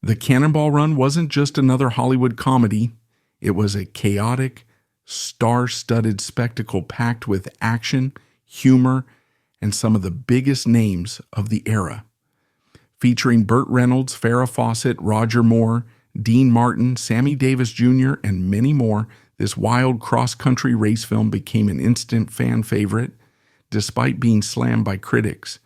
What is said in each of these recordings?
The Cannonball Run wasn't just another Hollywood comedy. It was a chaotic, star-studded spectacle packed with action, humor, and some of the biggest names of the era. Featuring Bert Reynolds, Farrah Fawcett, Roger Moore, Dean Martin, Sammy Davis Jr., and many more, this wild cross-country race film became an instant fan favorite, despite being slammed by critics.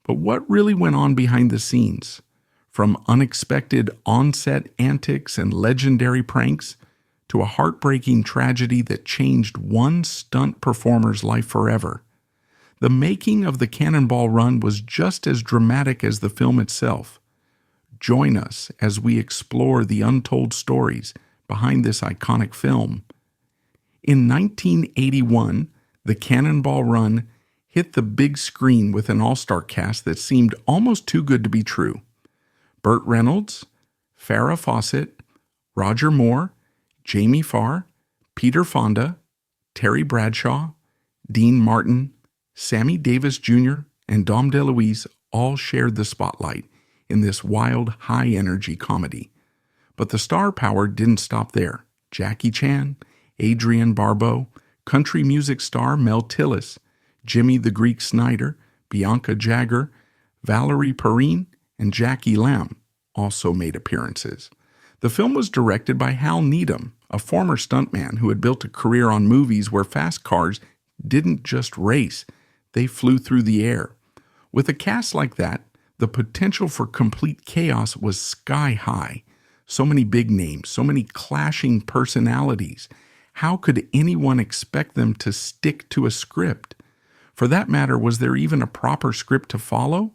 But what really went on behind the scenes? From unexpected on-set antics and legendary pranks to a heartbreaking tragedy that changed one stunt performer's life forever. The making of the Cannonball Run was just as dramatic as the film itself. Join us as we explore the untold stories behind this iconic film. In 1981, the Cannonball Run hit the big screen with an all-star cast that seemed almost too good to be true. Bert Reynolds, Farrah Fawcett, Roger Moore, Jamie Farr, Peter Fonda, Terry Bradshaw, Dean Martin, Sammy Davis Jr., and Dom DeLuise all shared the spotlight in this wild, high-energy comedy. But the star power didn't stop there. Jackie Chan, Adrienne Barbeau, country music star Mel Tillis, Jimmy the Greek Snyder, Bianca Jagger, Valerie Perrine, and Jackie Lamb also made appearances. The film was directed by Hal Needham, a former stuntman who had built a career on movies where fast cars didn't just race, they flew through the air. With a cast like that, the potential for complete chaos was sky high. So many big names, so many clashing personalities. How could anyone expect them to stick to a script? For that matter, was there even a proper script to follow?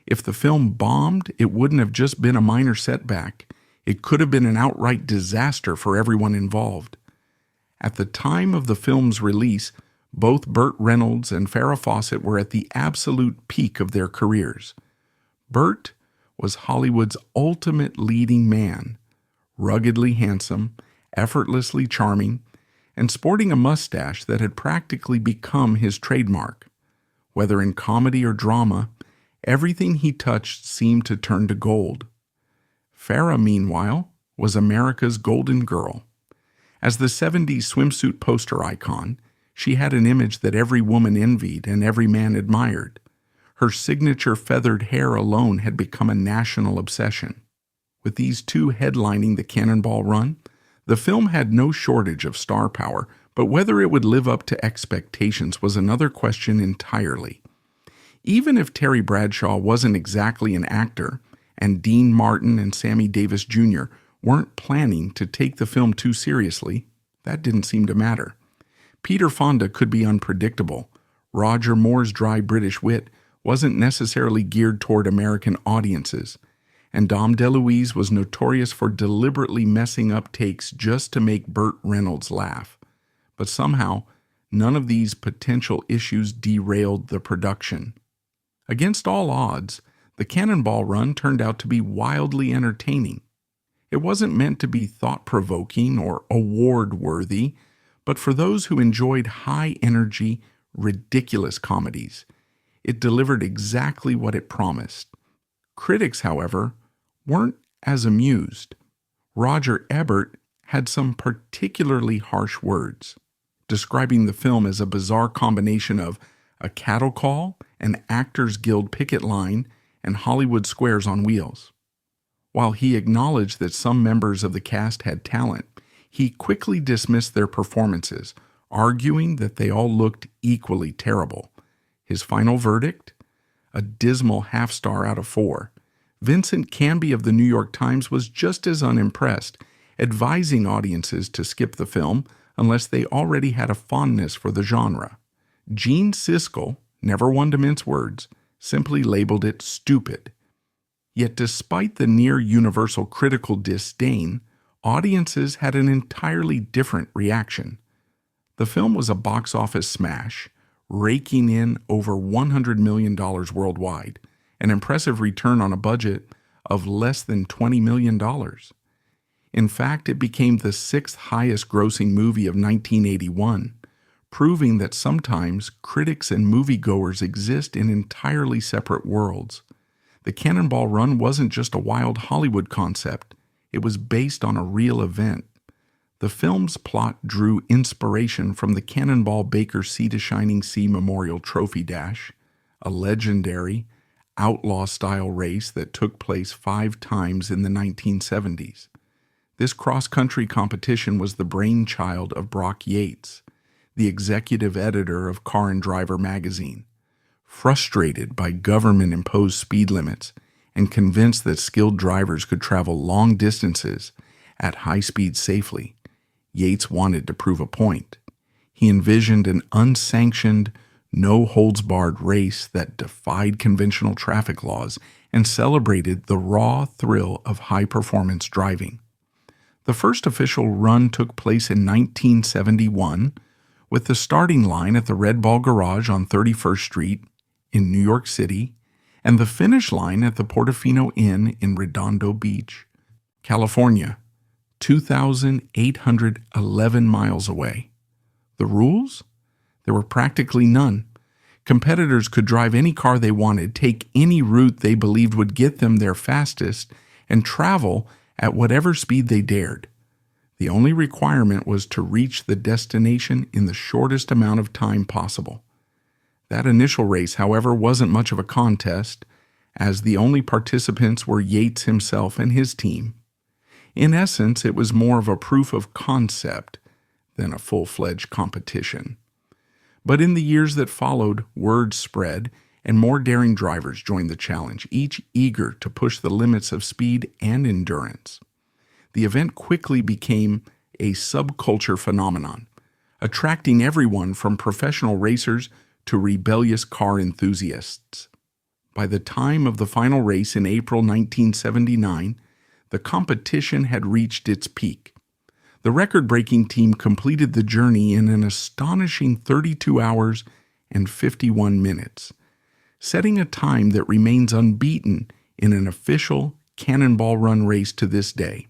If the film bombed, it wouldn't have just been a minor setback. It could have been an outright disaster for everyone involved. At the time of the film's release, both Burt Reynolds and Farrah Fawcett were at the absolute peak of their careers. Burt was Hollywood's ultimate leading man, ruggedly handsome, effortlessly charming, and sporting a mustache that had practically become his trademark. Whether in comedy or drama, everything he touched seemed to turn to gold. Farrah, meanwhile, was America's golden girl. As the 70s swimsuit poster icon, she had an image that every woman envied and every man admired. Her signature feathered hair alone had become a national obsession. With these two headlining the Cannonball Run, the film had no shortage of star power, but whether it would live up to expectations was another question entirely. Even if Terry Bradshaw wasn't exactly an actor, and Dean Martin and Sammy Davis Jr. weren't planning to take the film too seriously, that didn't seem to matter. Peter Fonda could be unpredictable. Roger Moore's dry British wit wasn't necessarily geared toward American audiences, and Dom DeLuise was notorious for deliberately messing up takes just to make Burt Reynolds laugh. But somehow, none of these potential issues derailed the production. Against all odds, the Cannonball Run turned out to be wildly entertaining. It wasn't meant to be thought-provoking or award-worthy, but for those who enjoyed high-energy, ridiculous comedies, it delivered exactly what it promised. Critics, however, weren't as amused. Roger Ebert had some particularly harsh words, describing the film as a bizarre combination of a cattle call, an Actors Guild picket line, and Hollywood squares on wheels. While he acknowledged that some members of the cast had talent, he quickly dismissed their performances, arguing that they all looked equally terrible. His final verdict? A dismal half-star out of 4. Vincent Canby of the New York Times was just as unimpressed, advising audiences to skip the film unless they already had a fondness for the genre. Gene Siskel, never one to mince words, simply labeled it stupid. Yet despite the near-universal critical disdain, audiences had an entirely different reaction. The film was a box office smash, raking in over $100 million worldwide, an impressive return on a budget of less than $20 million. In fact, it became the 6th highest-grossing movie of 1981, proving that sometimes critics and moviegoers exist in entirely separate worlds. The Cannonball Run wasn't just a wild Hollywood concept, it was based on a real event. The film's plot drew inspiration from the Cannonball Baker Sea to Shining Sea Memorial Trophy Dash, a legendary, outlaw-style race that took place 5 times in the 1970s. This cross-country competition was the brainchild of Brock Yates, the executive editor of Car and Driver magazine. Frustrated by government-imposed speed limits and convinced that skilled drivers could travel long distances at high speed safely, Yates wanted to prove a point. He envisioned an unsanctioned, no-holds-barred race that defied conventional traffic laws and celebrated the raw thrill of high-performance driving. The first official run took place in 1971, with the starting line at the Red Ball Garage on 31st Street in New York City and the finish line at the Portofino Inn in Redondo Beach, California, 2,811 miles away. The rules? There were practically none. Competitors could drive any car they wanted, take any route they believed would get them there fastest, and travel at whatever speed they dared. The only requirement was to reach the destination in the shortest amount of time possible. That initial race, however, wasn't much of a contest, as the only participants were Yates himself and his team. In essence, it was more of a proof of concept than a full-fledged competition. But in the years that followed, word spread, and more daring drivers joined the challenge, each eager to push the limits of speed and endurance. The event quickly became a subculture phenomenon, attracting everyone from professional racers to rebellious car enthusiasts. By the time of the final race in April 1979, the competition had reached its peak. The record-breaking team completed the journey in an astonishing 32 hours and 51 minutes, setting a time that remains unbeaten in an official Cannonball Run race to this day.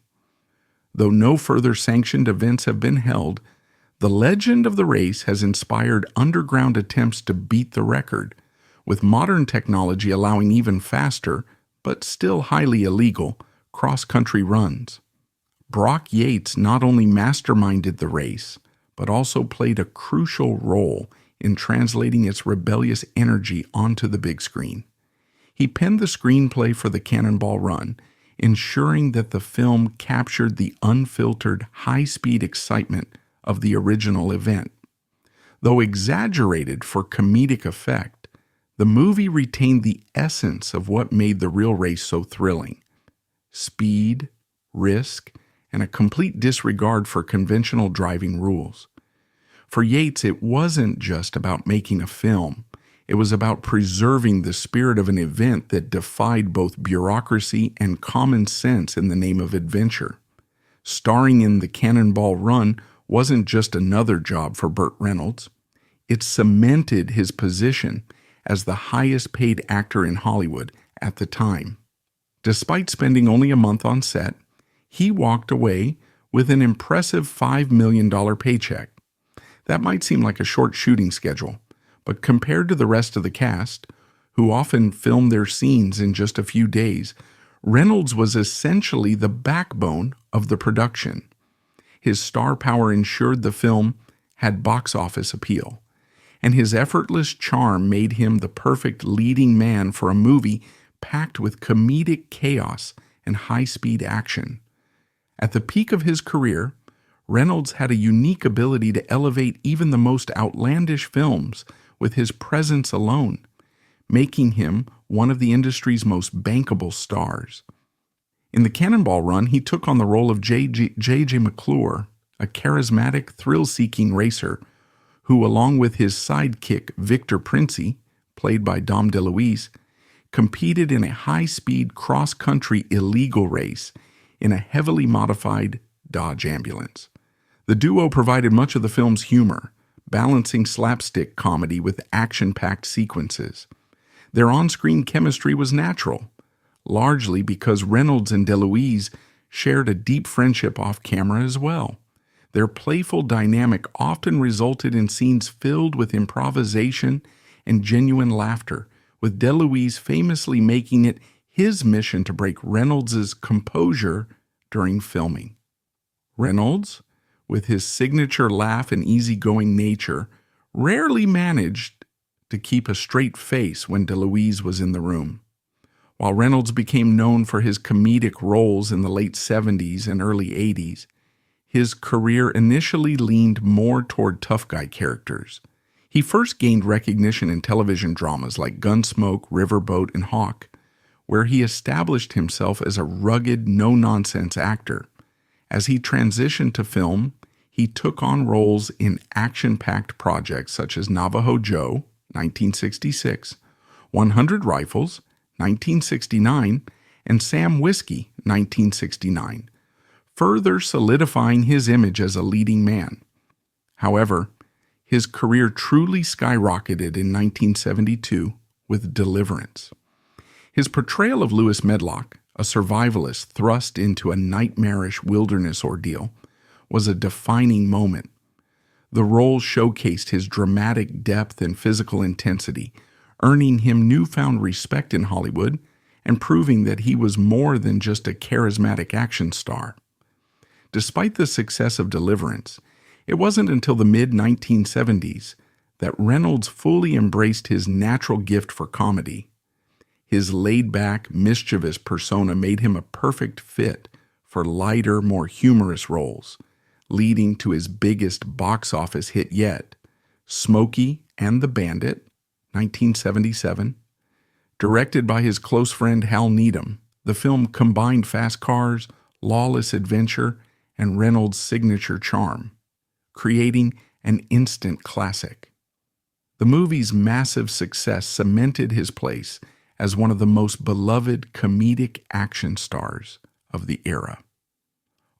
Though no further sanctioned events have been held, the legend of the race has inspired underground attempts to beat the record, with modern technology allowing even faster, but still highly illegal, cross-country runs. Brock Yates not only masterminded the race, but also played a crucial role in translating its rebellious energy onto the big screen. He penned the screenplay for the Cannonball Run, ensuring that the film captured the unfiltered, high-speed excitement of the original event. Though exaggerated for comedic effect, the movie retained the essence of what made the real race so thrilling: speed, risk, and a complete disregard for conventional driving rules. For Yates, it wasn't just about making a film. It was about preserving the spirit of an event that defied both bureaucracy and common sense in the name of adventure. Starring in the Cannonball Run wasn't just another job for Bert Reynolds. It cemented his position as the highest-paid actor in Hollywood at the time. Despite spending only a month on set, he walked away with an impressive $5 million paycheck. That might seem like a short shooting schedule, but compared to the rest of the cast, who often filmed their scenes in just a few days, Reynolds was essentially the backbone of the production. His star power ensured the film had box office appeal, and his effortless charm made him the perfect leading man for a movie packed with comedic chaos and high-speed action. At the peak of his career, Reynolds had a unique ability to elevate even the most outlandish films with his presence alone, making him one of the industry's most bankable stars. In the Cannonball Run, he took on the role of J.J. McClure, a charismatic, thrill-seeking racer who, along with his sidekick Victor Princi, played by Dom DeLuise, competed in a high-speed cross-country illegal race in a heavily modified Dodge ambulance. The duo provided much of the film's humor, balancing slapstick comedy with action-packed sequences. Their on-screen chemistry was natural, largely because Reynolds and DeLuise shared a deep friendship off-camera as well. Their playful dynamic often resulted in scenes filled with improvisation and genuine laughter, with DeLuise famously making it his mission to break Reynolds' composure during filming. Reynolds, with his signature laugh and easygoing nature, rarely managed to keep a straight face when DeLuise was in the room. While Reynolds became known for his comedic roles in the late 70s and early 80s, his career initially leaned more toward tough guy characters. He first gained recognition in television dramas like Gunsmoke, Riverboat, and Hawk, where he established himself as a rugged, no-nonsense actor. As he transitioned to film, he took on roles in action-packed projects such as Navajo Joe, 1966, 100 Rifles, 1969, and Sam Whiskey, 1969, further solidifying his image as a leading man. However, his career truly skyrocketed in 1972 with Deliverance. His portrayal of Lewis Medlock, a survivalist thrust into a nightmarish wilderness ordeal, was a defining moment. The role showcased his dramatic depth and physical intensity, earning him newfound respect in Hollywood and proving that he was more than just a charismatic action star. Despite the success of Deliverance, it wasn't until the mid-1970s that Reynolds fully embraced his natural gift for comedy. His laid-back, mischievous persona made him a perfect fit for lighter, more humorous roles, leading to his biggest box office hit yet, Smokey and the Bandit, 1977. Directed by his close friend Hal Needham, the film combined fast cars, lawless adventure, and Reynolds' signature charm, creating an instant classic. The movie's massive success cemented his place as one of the most beloved comedic action stars of the era.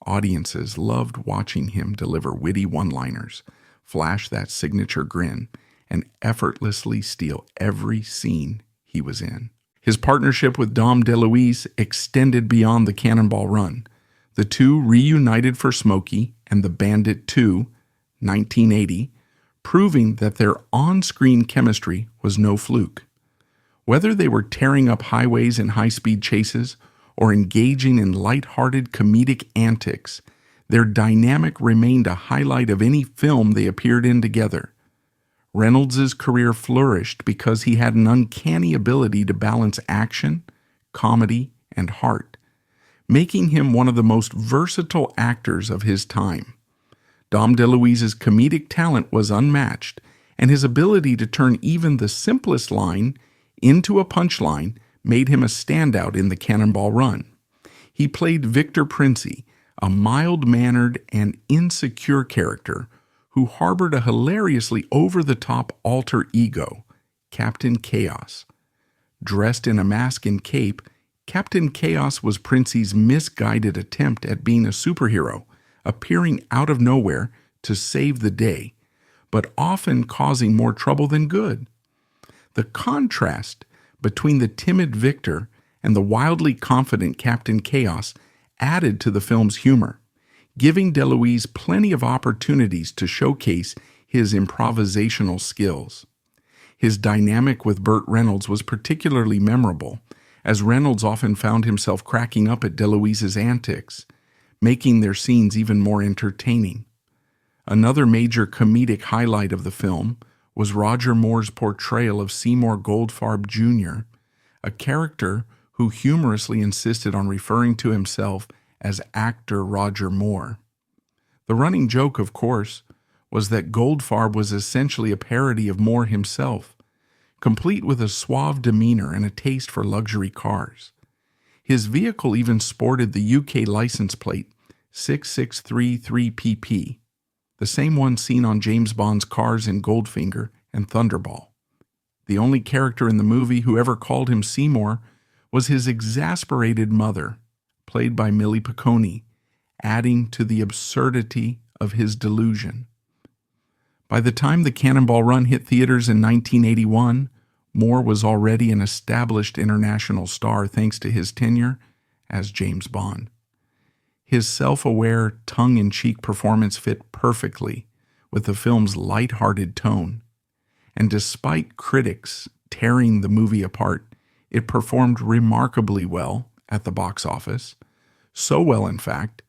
Audiences loved watching him deliver witty one-liners, flash that signature grin, and effortlessly steal every scene he was in. His partnership with Dom DeLuise extended beyond the Cannonball Run. The two reunited for Smokey and the Bandit 2, 1980, proving that their on-screen chemistry was no fluke. Whether they were tearing up highways in high-speed chases or engaging in light-hearted comedic antics, their dynamic remained a highlight of any film they appeared in together. Reynolds' career flourished because he had an uncanny ability to balance action, comedy, and heart, making him one of the most versatile actors of his time. Dom DeLuise's comedic talent was unmatched, and his ability to turn even the simplest line into a punchline made him a standout in the Cannonball Run. He played Victor Princi, a mild-mannered and insecure character who harbored a hilariously over-the-top alter ego, Captain Chaos. Dressed in a mask and cape, Captain Chaos was Princi's misguided attempt at being a superhero, appearing out of nowhere to save the day, but often causing more trouble than good. The contrast between the timid Victor and the wildly confident Captain Chaos added to the film's humor, giving DeLuise plenty of opportunities to showcase his improvisational skills. His dynamic with Bert Reynolds was particularly memorable, as Reynolds often found himself cracking up at DeLuise's antics, making their scenes even more entertaining. Another major comedic highlight of the film was Roger Moore's portrayal of Seymour Goldfarb Jr., a character who humorously insisted on referring to himself as actor Roger Moore. The running joke, of course, was that Goldfarb was essentially a parody of Moore himself, complete with a suave demeanor and a taste for luxury cars. His vehicle even sported the UK license plate 6633PP, the same one seen on James Bond's cars in Goldfinger and Thunderball. The only character in the movie who ever called him Seymour was his exasperated mother, played by Millie Piccone, adding to the absurdity of his delusion. By the time the Cannonball Run hit theaters in 1981, Moore was already an established international star thanks to his tenure as James Bond. His self-aware, tongue-in-cheek performance fit perfectly with the film's light-hearted tone, and despite critics tearing the movie apart, It performed remarkably well at the box office, so well, in fact,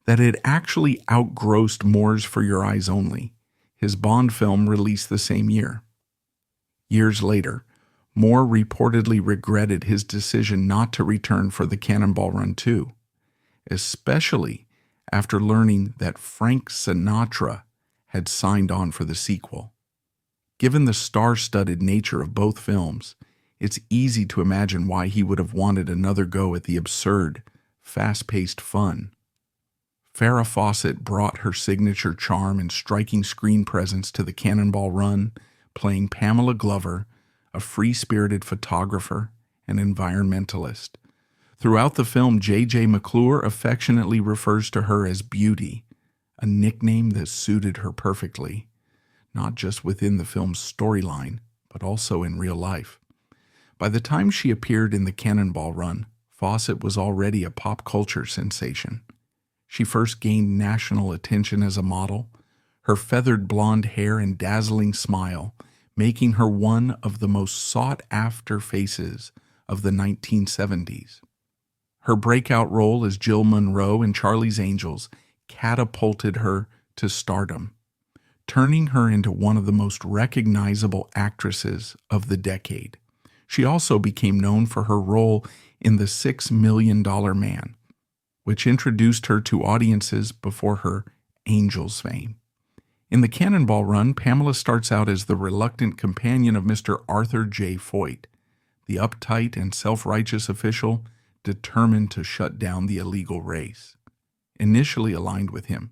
that it actually outgrossed Moore's For Your Eyes Only, his Bond film released the same year. Years later, Moore reportedly regretted his decision not to return for the Cannonball Run 2, especially after learning that Frank Sinatra had signed on for the sequel. Given the star-studded nature of both films, it's easy to imagine why he would have wanted another go at the absurd, fast-paced fun. Farrah Fawcett brought her signature charm and striking screen presence to the Cannonball Run, playing Pamela Glover, a free-spirited photographer and environmentalist. Throughout the film, J.J. McClure affectionately refers to her as Beauty, a nickname that suited her perfectly, not just within the film's storyline, but also in real life. By the time she appeared in the Cannonball Run, Fawcett was already a pop culture sensation. She first gained national attention as a model, her feathered blonde hair and dazzling smile making her one of the most sought-after faces of the 1970s. Her breakout role as Jill Monroe in Charlie's Angels catapulted her to stardom, turning her into one of the most recognizable actresses of the decade. She also became known for her role in The $6 Million Man, which introduced her to audiences before her Angels fame. In the Cannonball Run, Pamela starts out as the reluctant companion of Mr. Arthur J. Foyt, the uptight and self-righteous official determined to shut down the illegal race. Initially aligned with him,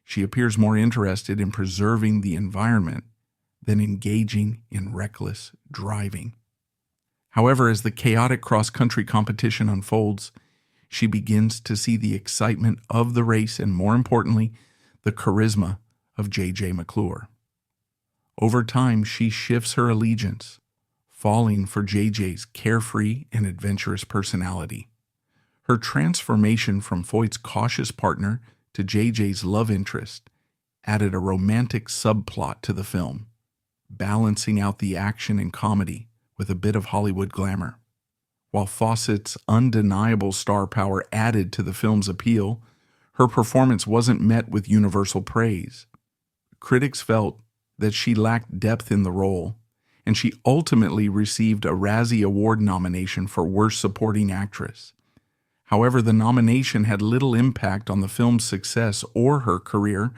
she appears more interested in preserving the environment than engaging in reckless driving. However, as the chaotic cross-country competition unfolds, she begins to see the excitement of the race and, more importantly, the charisma of J.J. McClure. Over time, she shifts her allegiance, falling for J.J.'s carefree and adventurous personality. Her transformation from Foyt's cautious partner to J.J.'s love interest added a romantic subplot to the film, balancing out the action and comedy with a bit of Hollywood glamour. While Fawcett's undeniable star power added to the film's appeal, her performance wasn't met with universal praise. Critics felt that she lacked depth in the role, and she ultimately received a Razzie Award nomination for Worst Supporting Actress. However, the nomination had little impact on the film's success or her career.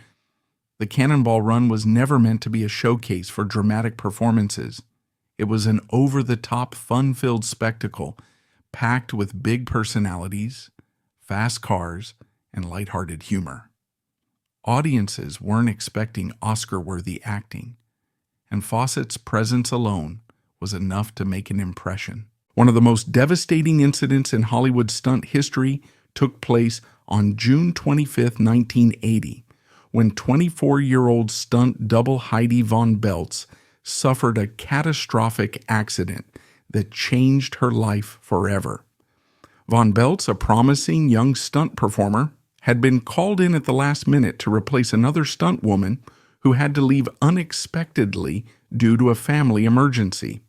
The Cannonball Run was never meant to be a showcase for dramatic performances. It was an over-the-top, fun-filled spectacle packed with big personalities, fast cars, and lighthearted humor. Audiences weren't expecting Oscar-worthy acting, and Fawcett's presence alone was enough to make an impression. One of the most devastating incidents in Hollywood stunt history took place on June 25, 1980, when 24-year-old stunt double Heidi Von Beltz suffered a catastrophic accident that changed her life forever. Von Beltz, a promising young stunt performer, had been called in at the last minute to replace another stunt woman who had to leave unexpectedly due to a family emergency.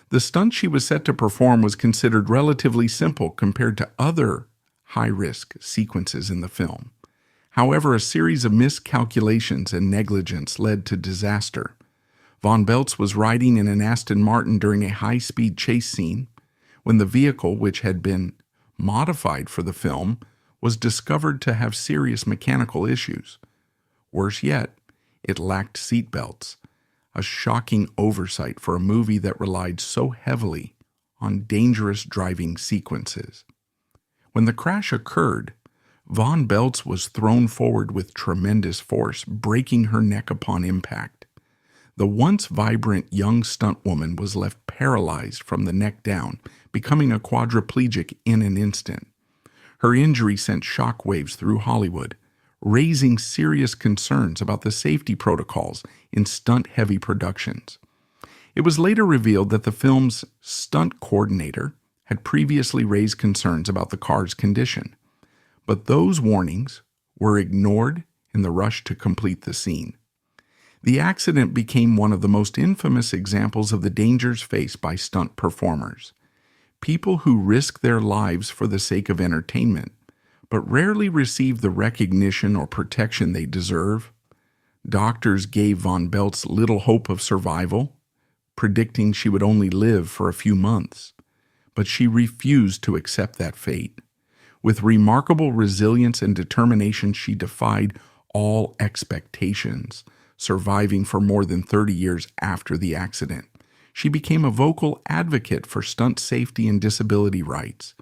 The stunt she was set to perform was considered relatively simple compared to other high-risk sequences in the film. However, a series of miscalculations and negligence led to disaster. Von Beltz was riding in an Aston Martin during a high-speed chase scene when the vehicle, which had been modified for the film, was discovered to have serious mechanical issues. Worse yet, it lacked seat belts, a shocking oversight for a movie that relied so heavily on dangerous driving sequences. When the crash occurred, Von Beltz was thrown forward with tremendous force, breaking her neck upon impact. The once vibrant young stuntwoman was left paralyzed from the neck down, becoming a quadriplegic in an instant. Her injury sent shockwaves through Hollywood, raising serious concerns about the safety protocols in stunt-heavy productions. It was later revealed that the film's stunt coordinator had previously raised concerns about the car's condition, but those warnings were ignored in the rush to complete the scene. The accident became one of the most infamous examples of the dangers faced by stunt performers. People who risk their lives for the sake of entertainment, but rarely receive the recognition or protection they deserve. Doctors gave Von Beltz little hope of survival, predicting she would only live for a few months. But she refused to accept that fate. With remarkable resilience and determination, she defied all expectations, surviving for more than 30 years after the accident. She became a vocal advocate for stunt safety and disability rights,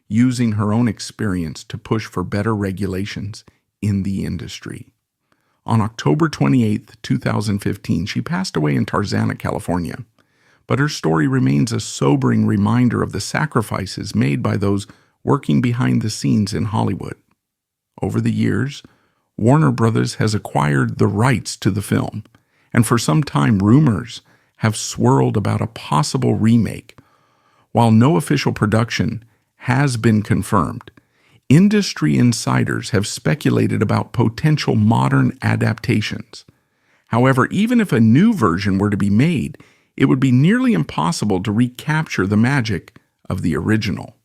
using her own experience to push for better regulations in the industry. On October 28, 2015, she passed away in Tarzana, California. But her story remains a sobering reminder of the sacrifices made by those working behind the scenes in Hollywood. Over the years, Warner Brothers has acquired the rights to the film, and for some time rumors have swirled about a possible remake. While no official production has been confirmed, industry insiders have speculated about potential modern adaptations. However, even if a new version were to be made, it would be nearly impossible to recapture the magic of the original.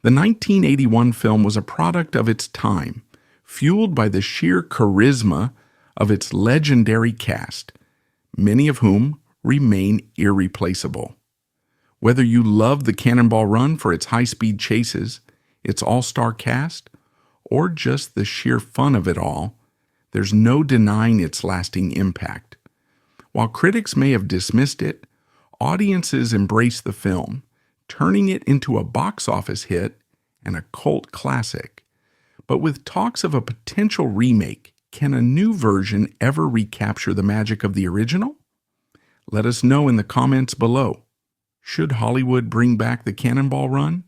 The 1981 film was a product of its time, fueled by the sheer charisma of its legendary cast, many of whom remain irreplaceable. Whether you love the Cannonball Run for its high-speed chases, its all-star cast, or just the sheer fun of it all, there's no denying its lasting impact. While critics may have dismissed it, audiences embraced the film, turning it into a box office hit and a cult classic. But with talks of a potential remake, can a new version ever recapture the magic of the original? Let us know in the comments below. Should Hollywood bring back the Cannonball Run?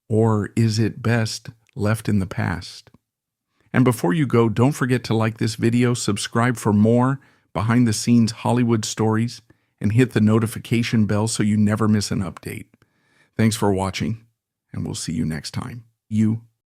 Or is it best left in the past? And before you go, don't forget to like this video, subscribe for more behind-the-scenes Hollywood stories, and hit the notification bell so you never miss an update. Thanks for watching, and we'll see you next time. You